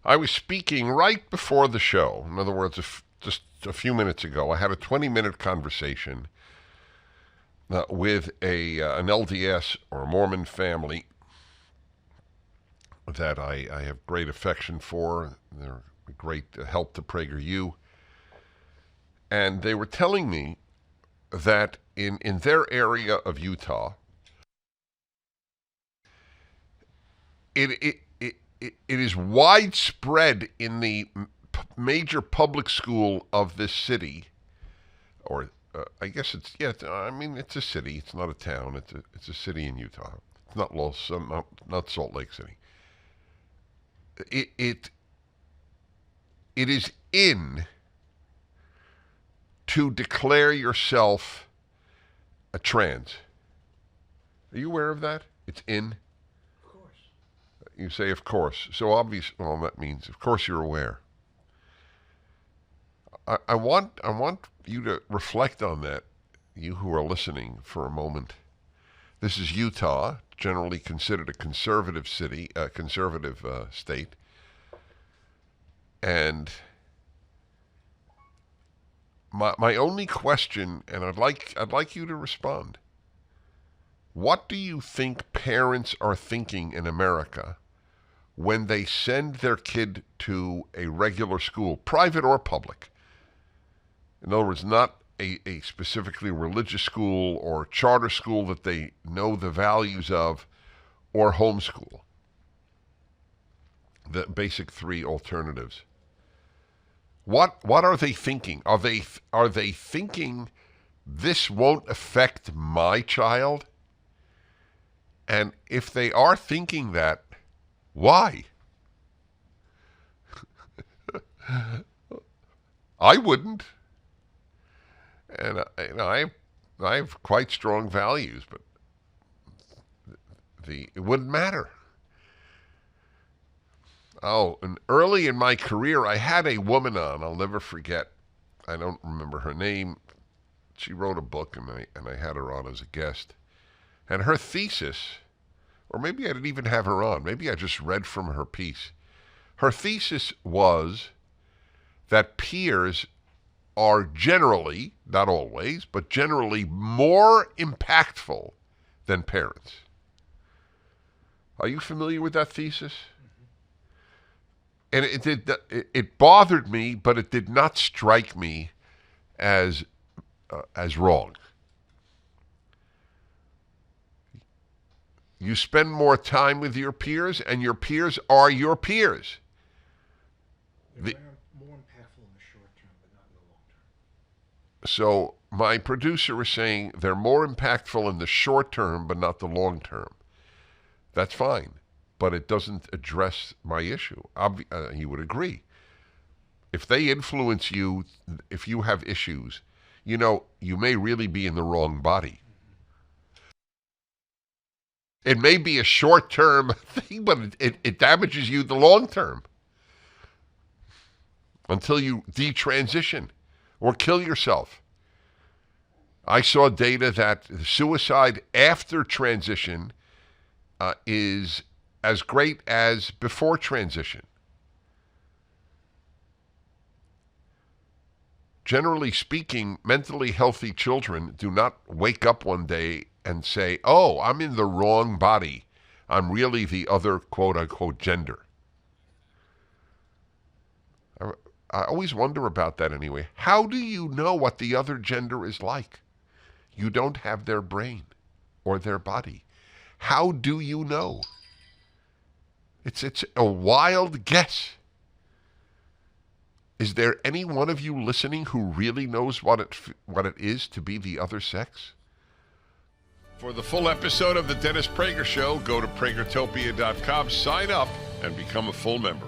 I was speaking right before the show. In other words, just a few minutes ago, I had a 20-minute conversation with an LDS or a Mormon family that I have great affection for. They're a great help to PragerU. And they were telling me that in their area of Utah, it is widespread in the major public school of this city, or I guess I mean, it's a city. It's not a town. It's a city in Utah. It's not Salt Lake City. It is in to declare yourself a trans. Are you aware of that? It's in. You say, of course. So obvious. Well, that means, of course, you're aware. I want you to reflect on that, you who are listening, for a moment. This is Utah, generally considered a conservative city, a conservative state, and my only question, and I'd like you to respond. What do you think parents are thinking in America when they send their kid to a regular school, private or public? In other words, not a specifically religious school or charter school that they know the values of, or homeschool. The basic three alternatives. What are they thinking? Are they thinking this won't affect my child? And if they are thinking that, why? I wouldn't. And I have quite strong values, but it wouldn't matter. Oh, and early in my career, I had a woman on. I'll never forget. I don't remember her name. She wrote a book, and I had her on as a guest. And her thesis, or maybe I didn't even have her on. Maybe I just read from her piece. Her thesis was that peers are generally, not always, but generally more impactful than parents. Are you familiar with that thesis? And it bothered me, but it did not strike me as wrong. You spend more time with your peers, and your peers are your peers. They're more impactful in the short term, but not in the long term. So my producer was saying they're more impactful in the short term, but not the long term. That's fine, but it doesn't address my issue. He would agree. If they influence you, if you have issues, you may really be in the wrong body. It may be a short-term thing, but it damages you the long term until you detransition or kill yourself. I saw data that suicide after transition is as great as before transition. Generally speaking, mentally healthy children do not wake up one day and say, oh, I'm in the wrong body. I'm really the other quote-unquote gender. I always wonder about that anyway. How do you know what the other gender is like? You don't have their brain or their body. How do you know? It's a wild guess. Is there any one of you listening who really knows what it is to be the other sex? For the full episode of The Dennis Prager Show, go to pragertopia.com, sign up, and become a full member.